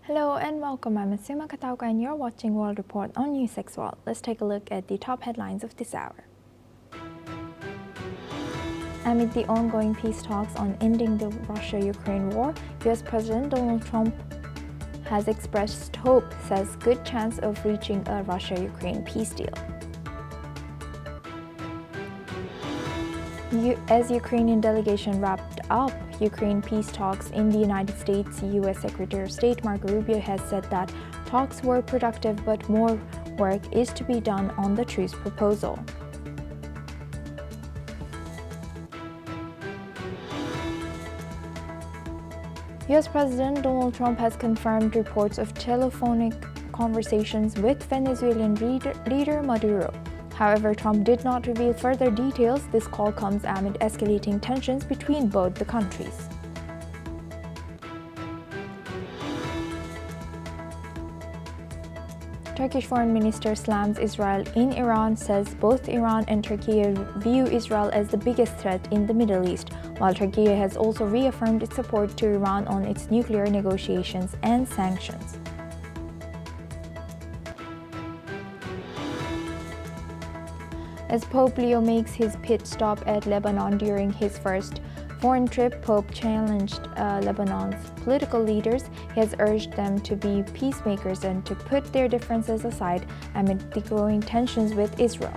Hello and welcome. I'm Asuma Katauka and you're watching World Report on NewsX World. Let's take a look at the top headlines of this hour. Amid the ongoing peace talks on ending the Russia-Ukraine war, US President Donald Trump has expressed hope, says good chance of reaching a Russia-Ukraine peace deal. As Ukrainian delegation wrapped up Ukraine peace talks in the United States, U.S. Secretary of State Marco Rubio has said that talks were productive, but more work is to be done on the truce proposal. U.S. President Donald Trump has confirmed reports of telephonic conversations with Venezuelan leader Maduro. However, Trump did not reveal further details. This call comes amid escalating tensions between both the countries. Turkish Foreign Minister slams Israel in Iran, says both Iran and Turkey view Israel as the biggest threat in the Middle East, while Turkey has also reaffirmed its support to Iran on its nuclear negotiations and sanctions. As Pope Leo makes his pit stop at Lebanon during his first foreign trip, Pope challenged Lebanon's political leaders. He has urged them to be peacemakers and to put their differences aside amid the growing tensions with Israel.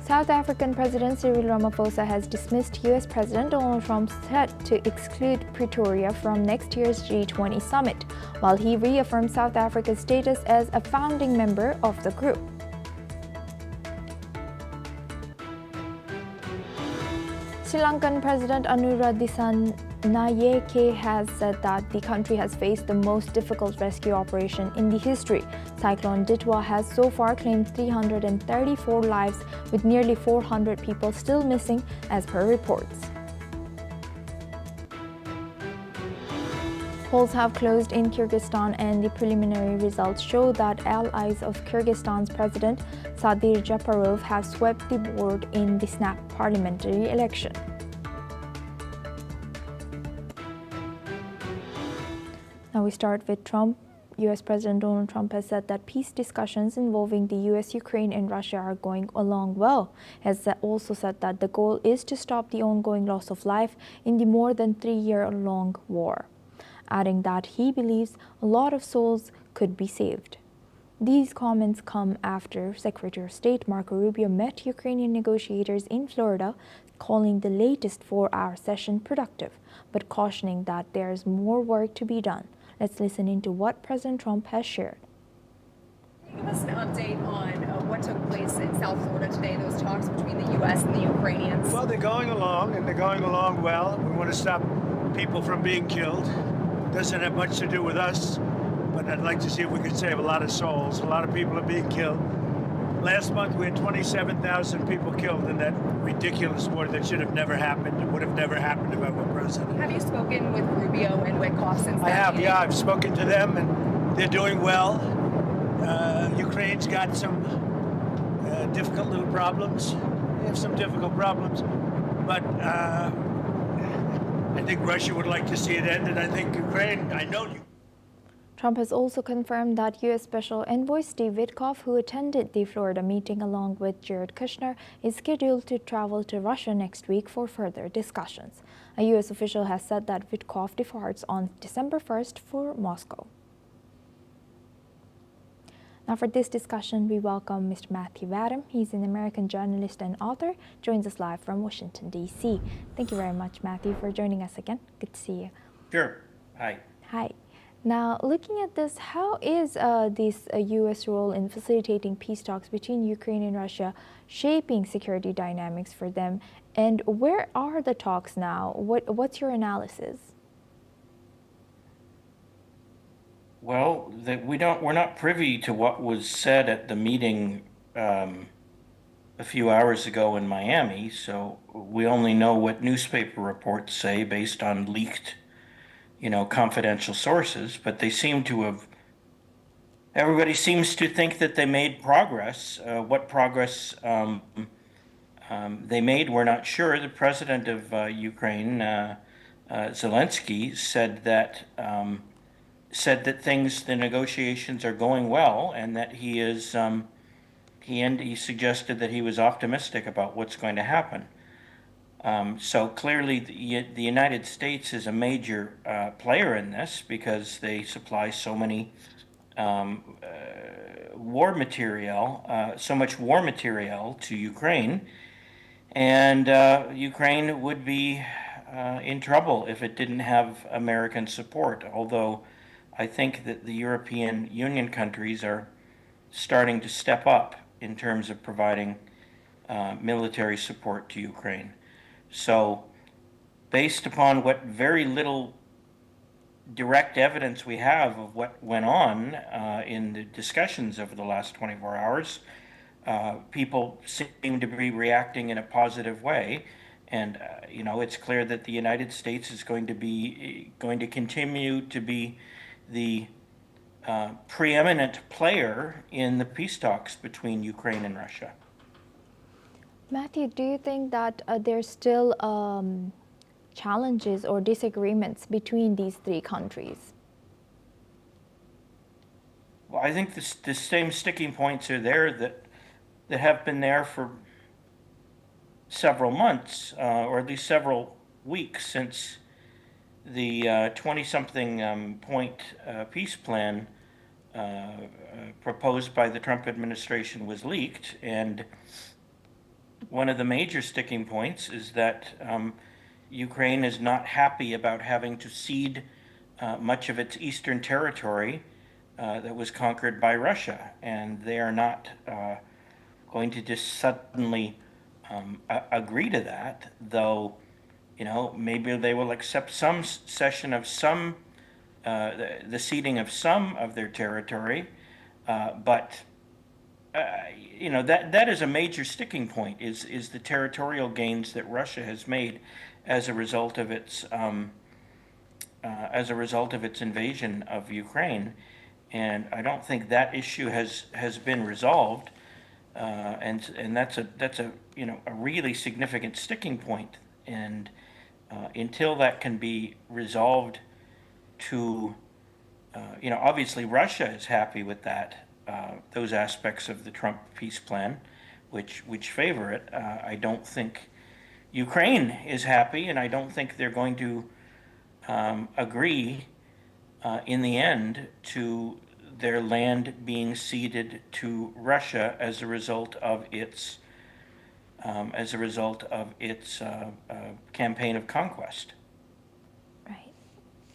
South African President Cyril Ramaphosa has dismissed U.S. President Donald Trump's threat to exclude Pretoria from next year's G20 summit, while he reaffirmed South Africa's status as a founding member of the group. Sri Lankan President Anura Dissanayake has said that the country has faced the most difficult rescue operation in the history. Cyclone Ditwa has so far claimed 334 lives, with nearly 400 people still missing, as per reports. Polls have closed in Kyrgyzstan, and the preliminary results show that allies of Kyrgyzstan's President Sadir Japarov have swept the board in the snap parliamentary election. Now we start with Trump. U.S. President Donald Trump has said that peace discussions involving the U.S., Ukraine, and Russia are going along well. He has also said that the goal is to stop the ongoing loss of life in the more than 3-year-long war, adding that he believes a lot of souls could be saved. These comments come after Secretary of State Marco Rubio met Ukrainian negotiators in Florida, calling the latest 4-hour session productive, but cautioning that there is more work to be done. Let's listen into what President Trump has shared. Can you give us an update on what took place in South Florida today, those talks between the U.S. and the Ukrainians? Well, they're going along, and they're going along well. We want to stop people from being killed. Doesn't have much to do with us, but I'd like to see if we could save a lot of souls. A lot of people are being killed. Last month, we had 27,000 people killed in that ridiculous war that should have never happened. It would have never happened if I were president. Have you spoken with Rubio and Witkoff since I have, meeting? yeah. I've spoken to them, and they're doing well. Ukraine's got some difficult little problems. They have some difficult problems, but I think Russia would like to see it end, and I think Ukraine, I know you. Trump has also confirmed that U.S. Special Envoy Steve Witkoff, who attended the Florida meeting along with Jared Kushner, is scheduled to travel to Russia next week for further discussions. A U.S. official has said that Witkoff departs on December 1st for Moscow. Now for this discussion, we welcome Mr. Matthew Vadam. He's an American journalist and author, joins us live from Washington, D.C. Thank you very much, Matthew, for joining us again. Good to see you. Sure. Hi. Hi. Now, looking at this, how is this U.S. role in facilitating peace talks between Ukraine and Russia shaping security dynamics for them? And where are the talks now? What's your analysis? Well, we're not privy to what was said at the meeting a few hours ago in Miami, so we only know what newspaper reports say based on leaked, confidential sources, but they seem to have, everybody seems to think that they made progress. What progress they made, we're not sure. The president of Ukraine, Zelensky, said that the negotiations are going well, and that he suggested that he was optimistic about what's going to happen. So clearly, the United States is a major player in this because they supply so many so much war material to Ukraine, and Ukraine would be in trouble if it didn't have American support. Although I think that the European Union countries are starting to step up in terms of providing military support to Ukraine. So, based upon what very little direct evidence we have of what went on in the discussions over the last 24 hours, people seem to be reacting in a positive way. And, it's clear that the United States is going to continue to be the preeminent player in the peace talks between Ukraine and Russia. Matthew, do you think that there's still challenges or disagreements between these three countries? Well, I think the same sticking points are there that have been there for several months, or at least several weeks, since the 20-something point peace plan proposed by the Trump administration was leaked. And one of the major sticking points is that Ukraine is not happy about having to cede much of its eastern territory that was conquered by Russia. And they are not going to just suddenly agree to that, though, maybe they will accept some cession of the ceding of some of their territory, but that is a major sticking point, is the territorial gains that Russia has made as a result of its invasion of Ukraine. And I don't think that issue has been resolved, and that's a really significant sticking point. And until that can be resolved to, obviously Russia is happy with that, those aspects of the Trump peace plan, which favor it. I don't think Ukraine is happy, and I don't think they're going to agree in the end to their land being ceded to Russia as a result of its campaign of conquest. Right.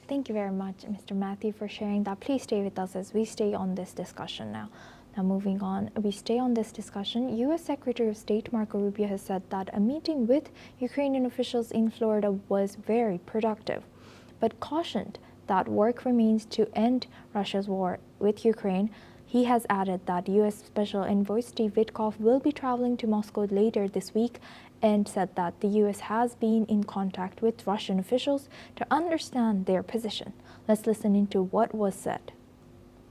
Thank you very much, Mr. Matthew, for sharing that. Please stay with us as we stay on this discussion now. Now, moving on, we stay on this discussion. U.S. Secretary of State Marco Rubio has said that a meeting with Ukrainian officials in Florida was very productive, but cautioned that work remains to end Russia's war with Ukraine. He has added that U.S. Special Envoy Steve Witkoff will be traveling to Moscow later this week, and said that the U.S. has been in contact with Russian officials to understand their position. Let's listen into what was said.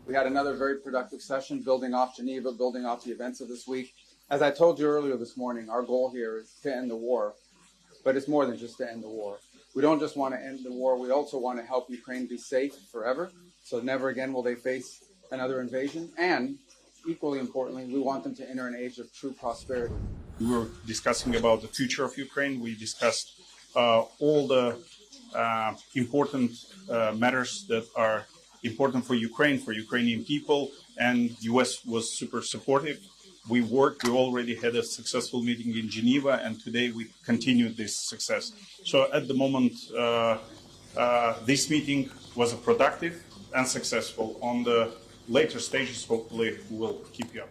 We had another very productive session, building off Geneva, building off the events of this week. As I told you earlier this morning, our goal here is to end the war, but it's more than just to end the war. We don't just want to end the war, we also want to help Ukraine be safe forever, so never again will they face another invasion. And equally importantly, we want them to enter an age of true prosperity. We were discussing about the future of Ukraine. We discussed all the important matters that are important for Ukraine, for Ukrainian people, and the US was super supportive. We already had a successful meeting in Geneva, and today we continued this success. So at the moment, this meeting was productive and successful. On the later stages, hopefully, we'll keep you up.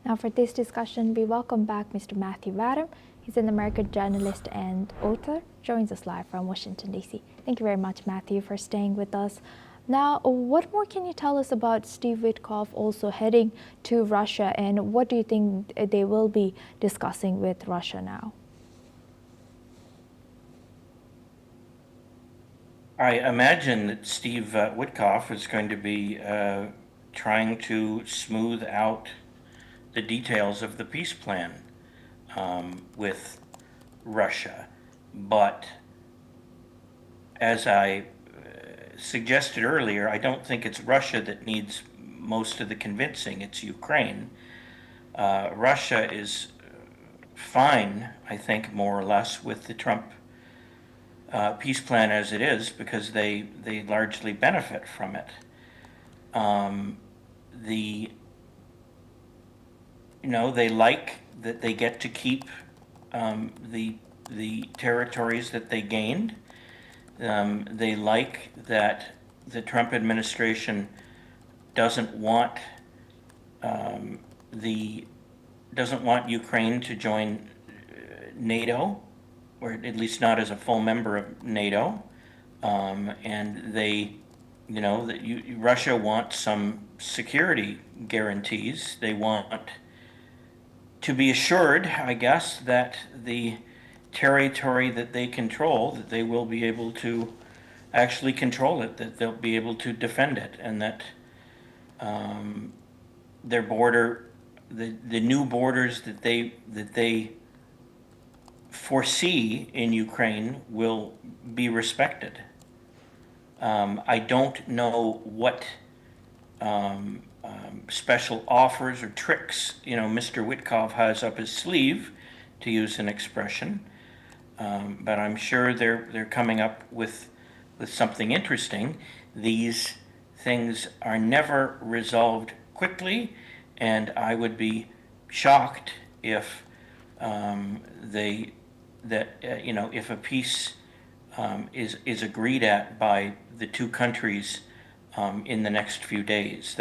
Now for this discussion, we welcome back Mr. Matthew Vadam. He's an American journalist and author, joins us live from Washington, D.C. Thank you very much, Matthew, for staying with us. Now, what more can you tell us about Steve Witkoff also heading to Russia, and what do you think they will be discussing with Russia now? I imagine that Steve Witkoff is going to be trying to smooth out the details of the peace plan with Russia. But as I suggested earlier, I don't think it's Russia that needs most of the convincing, it's Ukraine. Russia is fine, I think, more or less, with the Trump peace plan as it is, because they largely benefit from it. They like that they get to keep the territories that they gained. They like that the Trump administration doesn't want Ukraine to join NATO, or at least not as a full member of NATO. And Russia wants some security guarantees. They want to be assured, I guess, that the territory that they control, that they will be able to actually control it, that they'll be able to defend it, and that their border, the new borders that they foresee in Ukraine will be respected. I don't know what special offers or tricks Mr. Witkoff has up his sleeve, to use an expression, but I'm sure they're coming up with something interesting. These things are never resolved quickly, and I would be shocked if if a peace is agreed at by the two countries in the next few days.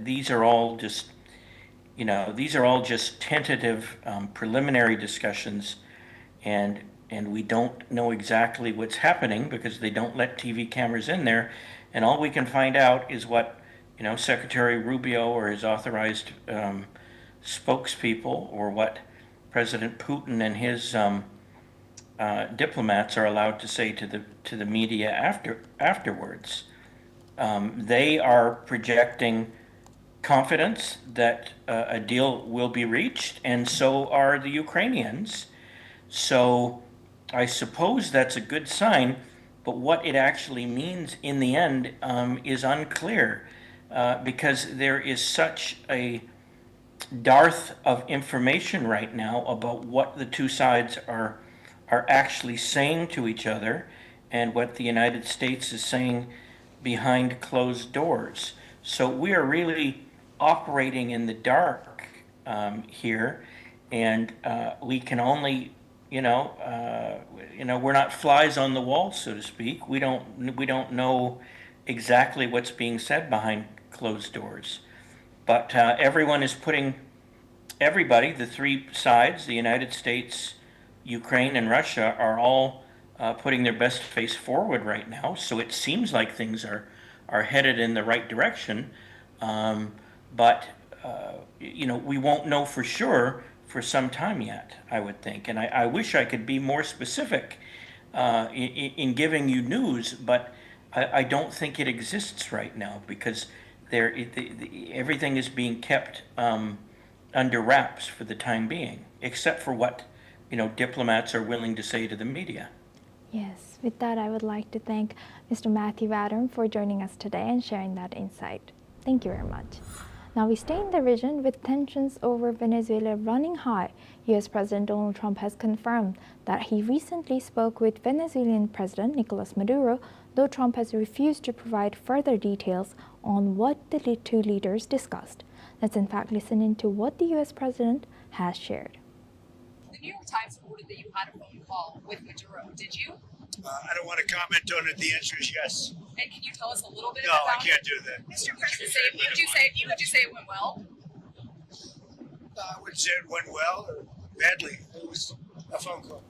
These are all just tentative preliminary discussions, and we don't know exactly what's happening because they don't let TV cameras in there, and all we can find out is what Secretary Rubio or his authorized spokespeople, or what President Putin and his diplomats are allowed to say to the media afterwards. They are projecting confidence that a deal will be reached, and so are the Ukrainians. So I suppose that's a good sign, but what it actually means in the end is unclear, because there is such a dearth of information right now about what the two sides are actually saying to each other, and what the United States is saying behind closed doors. So we are really operating in the dark here, and we can only, we're not flies on the wall, so to speak. We don't know exactly what's being said behind closed doors. But everyone is everybody, the three sides, the United States, Ukraine, and Russia, are all putting their best face forward right now. So it seems like things are headed in the right direction. But we won't know for sure for some time yet, I would think. And I wish I could be more specific in giving you news, but I don't think it exists right now, because everything is being kept under wraps for the time being, except for what diplomats are willing to say to the media. Yes, with that, I would like to thank Mr. Matthew Adam for joining us today and sharing that insight. Thank you very much. Now we stay in the region with tensions over Venezuela running high. U.S. President Donald Trump has confirmed that he recently spoke with Venezuelan President Nicolas Maduro, though Trump has refused to provide further details on what the two leaders discussed. Let's in fact listen into what the U.S. President has shared. The New York Times reported that you had a phone call with Maduro. Did you? I don't want to comment on it. The answer is yes. And can you tell us a little bit No, about I can't do that. Mr. President, would you say it went well? I would say it went well or badly. It was a phone call.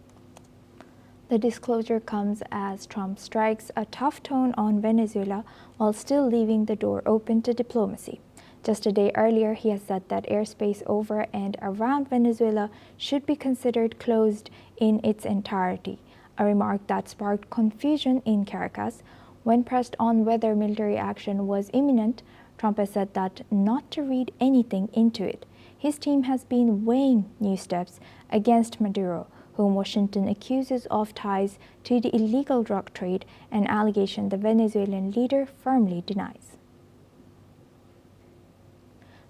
The disclosure comes as Trump strikes a tough tone on Venezuela while still leaving the door open to diplomacy. Just a day earlier, he has said that airspace over and around Venezuela should be considered closed in its entirety, a remark that sparked confusion in Caracas. When pressed on whether military action was imminent, Trump has said that not to read anything into it. his team has been weighing new steps against Maduro, whom Washington accuses of ties to the illegal drug trade, an allegation the Venezuelan leader firmly denies.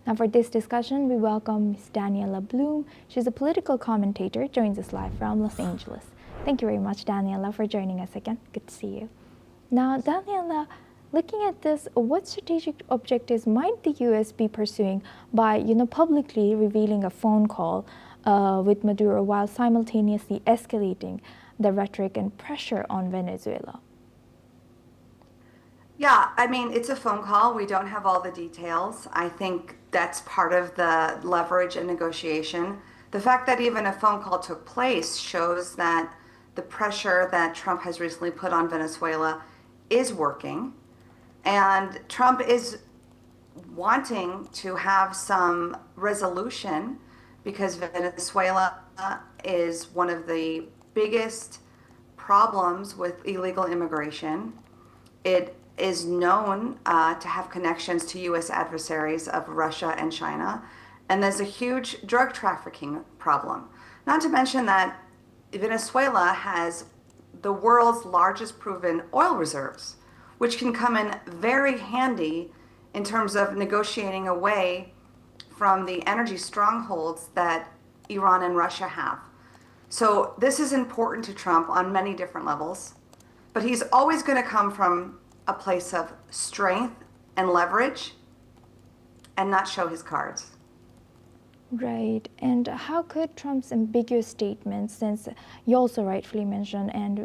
Now for this discussion, we welcome Ms. Daniela Bloom. She's a political commentator, joins us live from Los Angeles. Thank you very much, Daniela, for joining us again. Good to see you. Now, Daniela, looking at this, what strategic objectives might the U.S. be pursuing by, publicly revealing a phone call with Maduro while simultaneously escalating the rhetoric and pressure on Venezuela? Yeah, I mean, it's a phone call. We don't have all the details. I think that's part of the leverage and negotiation. The fact that even a phone call took place shows that the pressure that Trump has recently put on Venezuela is working. And Trump is wanting to have some resolution because Venezuela is one of the biggest problems with illegal immigration. It is known to have connections to U.S. adversaries of Russia and China. And there's a huge drug trafficking problem. Not to mention that Venezuela has the world's largest proven oil reserves, which can come in very handy in terms of negotiating away from the energy strongholds that Iran and Russia have. So this is important to Trump on many different levels, but he's always going to come from a place of strength and leverage and not show his cards. Right. And how could Trump's ambiguous statements, since you also rightfully mentioned, and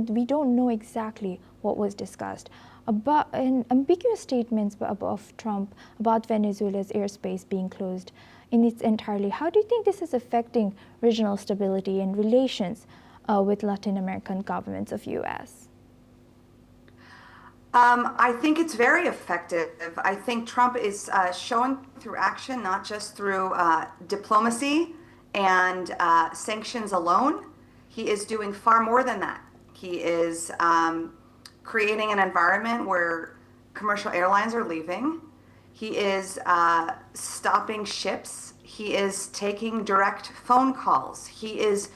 we don't know exactly what was discussed, about ambiguous statements of Trump about Venezuela's airspace being closed in its entirety, how do you think this is affecting regional stability and relations with Latin American governments of U.S.? I think it's very effective. I think Trump is showing through action, not just through diplomacy and sanctions alone. He is doing far more than that. He is creating an environment where commercial airlines are leaving. He is stopping ships. He is taking direct phone calls. He is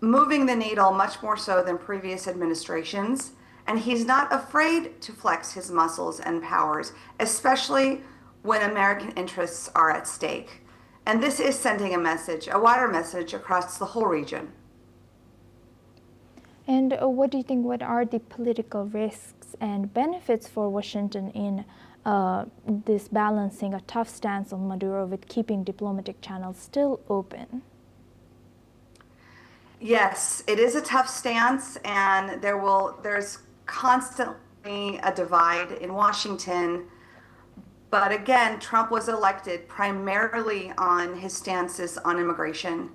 moving the needle much more so than previous administrations. And he's not afraid to flex his muscles and powers, especially when American interests are at stake. And this is sending a message, a wider message across the whole region. And what do you think, what are the political risks and benefits for Washington in this balancing a tough stance on Maduro with keeping diplomatic channels still open? Yes, it is a tough stance, and there's constantly a divide in Washington. But again, Trump was elected primarily on his stances on immigration.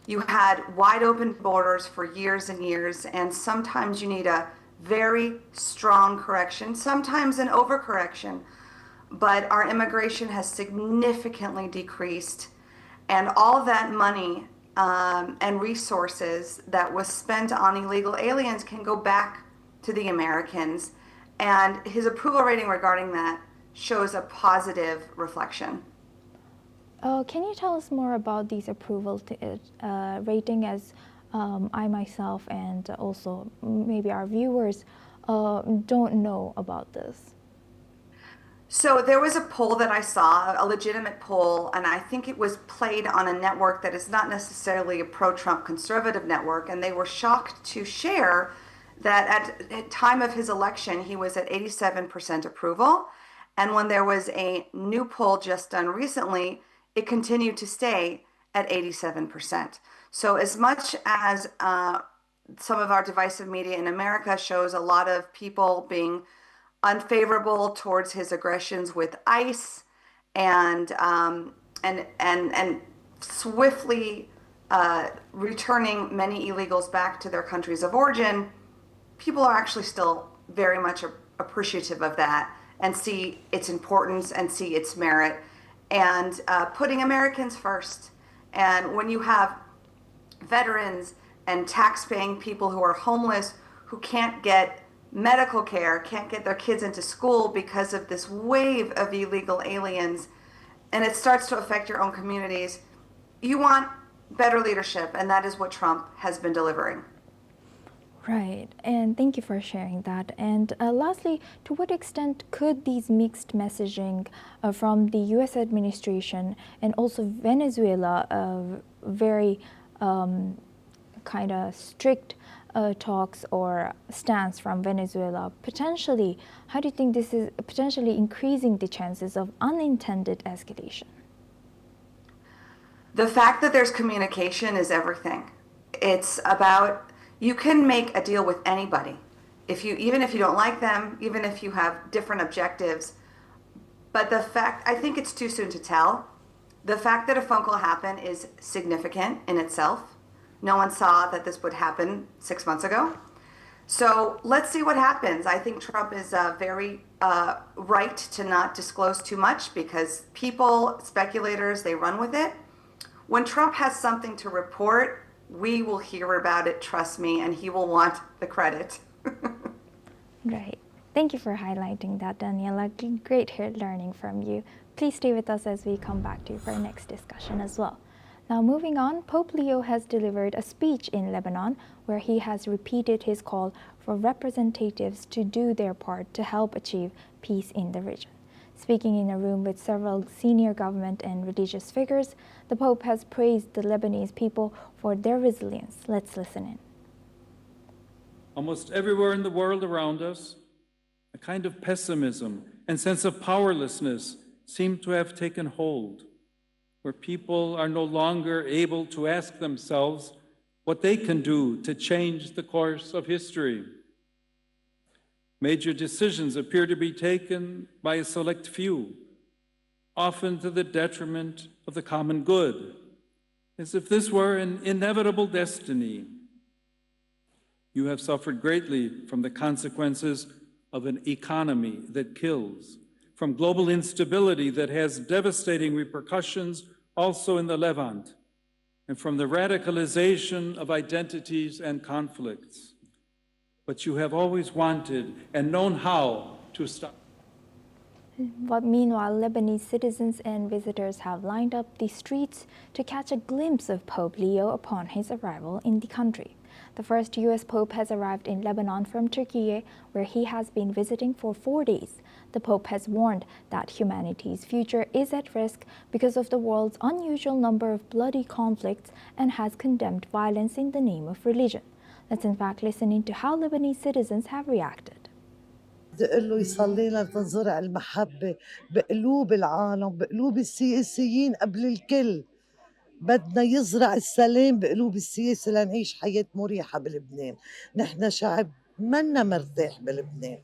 You had wide open borders for years and years, and sometimes you need a very strong correction, sometimes an overcorrection. But our immigration has significantly decreased, and all that money and resources that was spent on illegal aliens can go back to the Americans, and his approval rating regarding that shows a positive reflection. Can you tell us more about these approval rating, as I myself and also maybe our viewers don't know about this? So there was a poll that I saw, a legitimate poll, and I think it was played on a network that is not necessarily a pro-Trump conservative network, and they were shocked to share that at the time of his election, he was at 87% approval. And when there was a new poll just done recently, it continued to stay at 87%. So as much as some of our divisive media in America shows a lot of people being unfavorable towards his aggressions with ICE and swiftly returning many illegals back to their countries of origin, people are actually still very much appreciative of that and see its importance and see its merit, and putting Americans first. And when you have veterans and tax-paying people who are homeless, who can't get medical care, can't get their kids into school because of this wave of illegal aliens, and it starts to affect your own communities, you want better leadership, and that is what Trump has been delivering. Right, and thank you for sharing that. And lastly, to what extent could these mixed messaging from the U.S. administration and also Venezuela, very kind of strict talks or stance from Venezuela, potentially, how do you think this is potentially increasing the chances of unintended escalation? The fact that there's communication is everything. It's about, you can make a deal with anybody. Even if you don't like them, even if you have different objectives. But the fact, I think it's too soon to tell. The fact that a phone call happened is significant in itself. No one saw that this would happen 6 months ago. So let's see what happens. I think Trump is very right to not disclose too much because people, speculators, they run with it. When Trump has something to report, we will hear about it, trust me, and he will want the credit. Right. Thank you for highlighting that, Daniela. Great learning from you. Please stay with us as we come back to you for our next discussion as well. Now, moving on, Pope Leo has delivered a speech in Lebanon where he has repeated his call for representatives to do their part to help achieve peace in the region. Speaking in a room with several senior government and religious figures, the Pope has praised the Lebanese people for their resilience. Let's listen in. Almost everywhere in the world around us, a kind of pessimism and sense of powerlessness seem to have taken hold, where people are no longer able to ask themselves what they can do to change the course of history. Major decisions appear to be taken by a select few, often to the detriment of the common good, as if this were an inevitable destiny. You have suffered greatly from the consequences of an economy that kills, from global instability that has devastating repercussions also in the Levant, and from the radicalization of identities and conflicts. But you have always wanted and known how to stop. But meanwhile, Lebanese citizens and visitors have lined up the streets to catch a glimpse of Pope Leo upon his arrival in the country. The first U.S. Pope has arrived in Lebanon from Turkey, where he has been visiting for 4 days. The Pope has warned that humanity's future is at risk because of the world's unusual number of bloody conflicts and has condemned violence in the name of religion. Let's in fact listen into how Lebanese citizens have reacted. بدي اقول له يصلي لنا تنزرع المحبة بقلوب العالم بقلوب السياسيين قبل الكل. بدنا يزرع السلام بقلوب السياسة لنعيش حياة مريحة بلبنان. نحن شعب منا مرتاح بلبنان.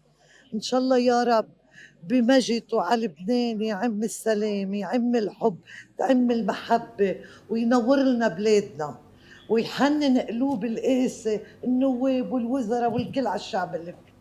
إن شاء الله يا رب بمجده على لبنان يعم السلام يعم الحب تعم المحبة وينور لنا بلادنا ويحنن قلوب القاسة النواب والوزراء والكل على الشعب اللبناني.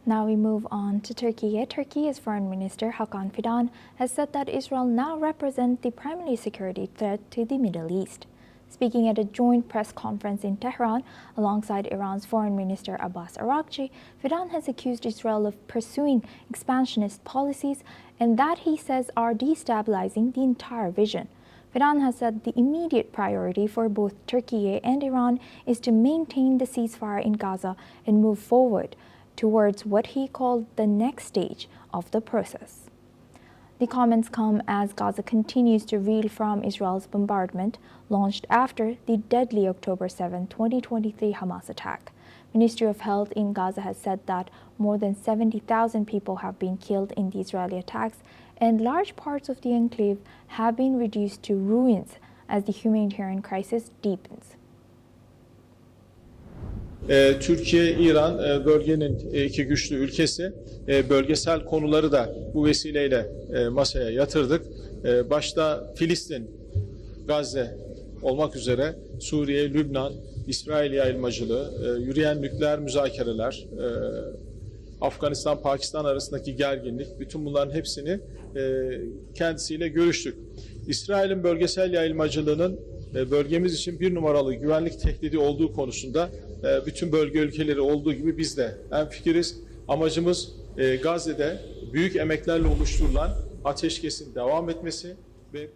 Now we move on to Turkey. Turkey's Foreign Minister Hakan Fidan has said that Israel now represents the primary security threat to the Middle East. Speaking at a joint press conference in Tehran alongside Iran's Foreign Minister Abbas Araghchi, Fidan has accused Israel of pursuing expansionist policies and that he says are destabilizing the entire region. Fidan has said the immediate priority for both Turkey and Iran is to maintain the ceasefire in Gaza and move forward towards what he called the next stage of the process. The comments come as Gaza continues to reel from Israel's bombardment launched after the deadly October 7, 2023 Hamas attack. Ministry of Health in Gaza has said that more than 70,000 people have been killed in the Israeli attacks and large parts of the enclave have been reduced to ruins as the humanitarian crisis deepens. Türkiye, İran bölgenin iki güçlü ülkesi. Bölgesel konuları da bu vesileyle masaya yatırdık. Başta Filistin, Gazze olmak üzere Suriye, Lübnan, İsrail yayılmacılığı, yürüyen nükleer müzakereler, Afganistan, Pakistan arasındaki gerginlik, bütün bunların hepsini kendisiyle görüştük. İsrail'in bölgesel yayılmacılığının bölgemiz için bir numaralı güvenlik tehdidi olduğu konusunda bütün bölge ülkeleri olduğu gibi biz de hemfikiriz. Amacımız Gazze'de büyük emeklerle oluşturulan ateşkesin devam etmesi ve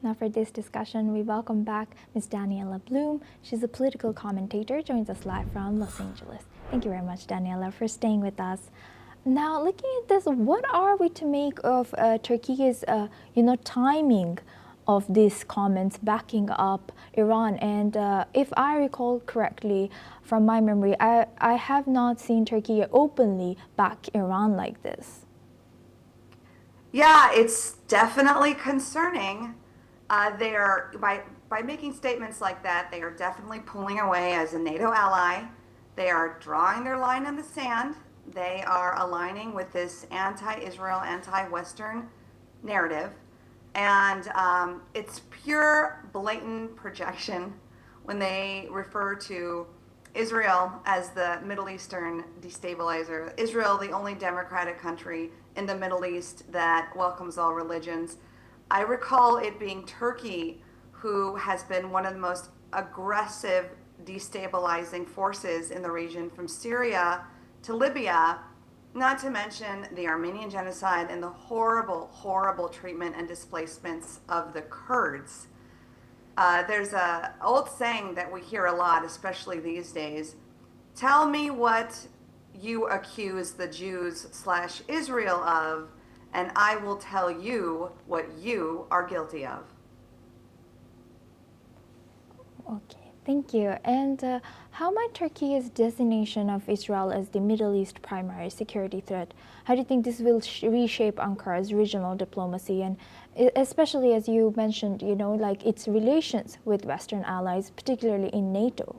Now for this discussion, we welcome back Ms. Daniela Bloom. She's a political commentator, joins us live from Los Angeles. Thank you very much, Daniela, for staying with us. Now, looking at this, what are we to make of Turkey's, timing of these comments backing up Iran? And if I recall correctly, from my memory, I have not seen Turkey openly back Iran like this. Yeah, it's definitely concerning. They are by making statements like that, they are definitely pulling away as a NATO ally. They are drawing their line in the sand. They are aligning with this anti-Israel, anti-Western narrative, and it's pure, blatant projection when they refer to Israel as the Middle Eastern destabilizer. Israel, the only democratic country in the Middle East that welcomes all religions. I recall it being Turkey who has been one of the most aggressive destabilizing forces in the region, from Syria to Libya, not to mention the Armenian genocide and the horrible, horrible treatment and displacements of the Kurds. There's an old saying that we hear a lot, especially these days: tell me what you accuse the Jews/Israel of, and I will tell you what you are guilty of. Okay, thank you. And how might Turkey's designation of Israel as the Middle East primary security threat, how do you think this will reshape Ankara's regional diplomacy, and especially, as you mentioned, its relations with Western allies, particularly in NATO?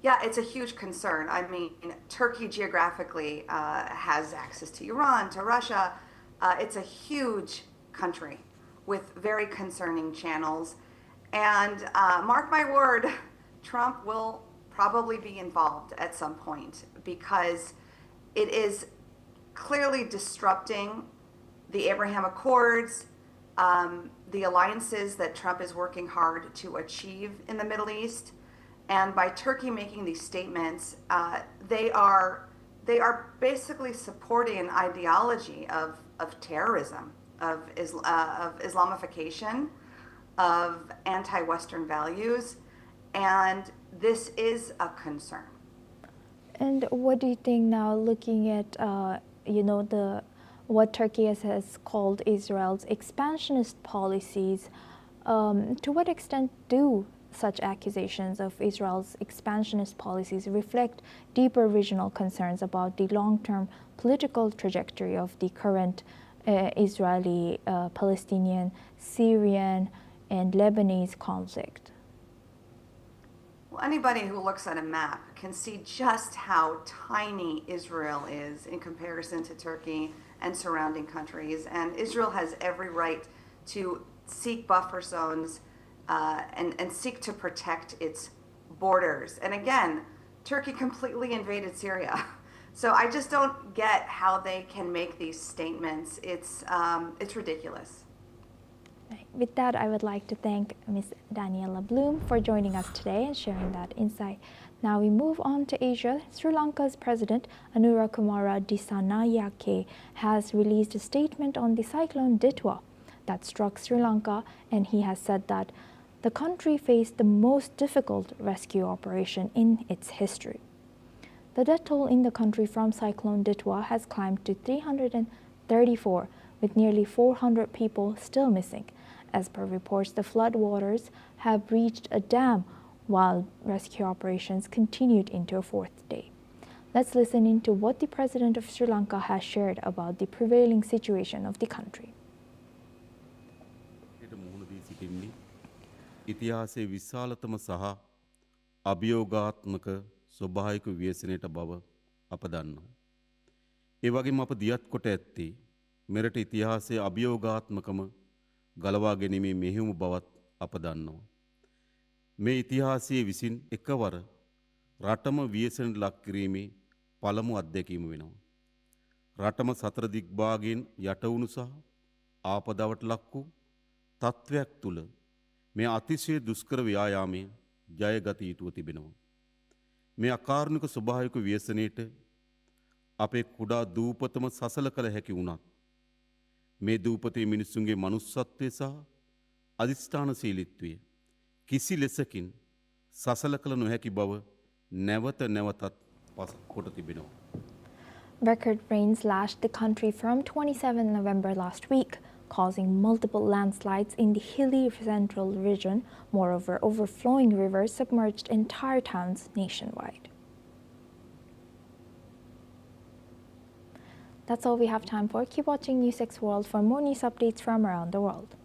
Yeah, it's a huge concern. I mean, Turkey geographically has access to Iran, to Russia. It's a huge country with very concerning channels. And mark my word, Trump will probably be involved at some point, because it is clearly disrupting the Abraham Accords, the alliances that Trump is working hard to achieve in the Middle East. And by Turkey making these statements, they are basically supporting an ideology of terrorism, of Islamification, of anti-Western values, and this is a concern. And what do you think now, looking at what Turkey has called Israel's expansionist policies? To what extent do such accusations of Israel's expansionist policies reflect deeper regional concerns about the long-term political trajectory of the current Israeli, Palestinian, Syrian, and Lebanese conflict? Well, anybody who looks at a map can see just how tiny Israel is in comparison to Turkey and surrounding countries. And Israel has every right to seek buffer zones and seek to protect its borders. And again, Turkey completely invaded Syria. So I just don't get how they can make these statements. It's ridiculous. With that, I would like to thank Ms. Daniela Bloom for joining us today and sharing that insight. Now we move on to Asia. Sri Lanka's President Anura Kumara Dissanayake has released a statement on the cyclone Ditwa that struck Sri Lanka, and he has said that the country faced the most difficult rescue operation in its history. The death toll in the country from Cyclone Ditwa has climbed to 334, with nearly 400 people still missing. As per reports, the floodwaters have reached a dam while rescue operations continued into a fourth day. Let's listen into what the President of Sri Lanka has shared about the prevailing situation of the country. ඉතිහාසයේ විශාලතම සහ අභියෝගාත්මක ස්වභාවික ව්‍යසනයට බව අප දන්නවා. ඒ වගේම අප දියත් කොට ඇත්තේ මෙරට ඉතිහාසයේ අභියෝගාත්මකම ගලවා ගැනීමේ මෙහෙයුම බවත් අප දන්නවා. මේ ඉතිහාසයේ විසින් එකවර රටම ව්‍යසනයට ලක් කිරීමේ පළමු අත්දැකීම වෙනවා. රටම සතර දිග්භාගයෙන් යට වුණු සහ ආපදාවට ලක් වූ තත්ත්වයක් තුල මේ අතිශය දුෂ්කර ව්‍යායාමයේ ජයගත යුතුව තිබෙනවා. මේ අකාරුණික ස්වභාවික ව්‍යසනයේට අපේ කුඩා දූපතම සසල කළ හැකි වුණත් මේ දූපතේ මිනිස්සුන්ගේ මනුස්සත්වය සහ අධිෂ්ඨානශීලීත්වය කිසි ලෙසකින් සසල කළ නොහැකි බව නැවත නැවතත් කොට තිබෙනවා. Record rains lashed the country from 27 November last week, causing multiple landslides in the hilly central region. Moreover, overflowing rivers submerged entire towns nationwide. That's all we have time for. Keep watching NewsX World for more news updates from around the world.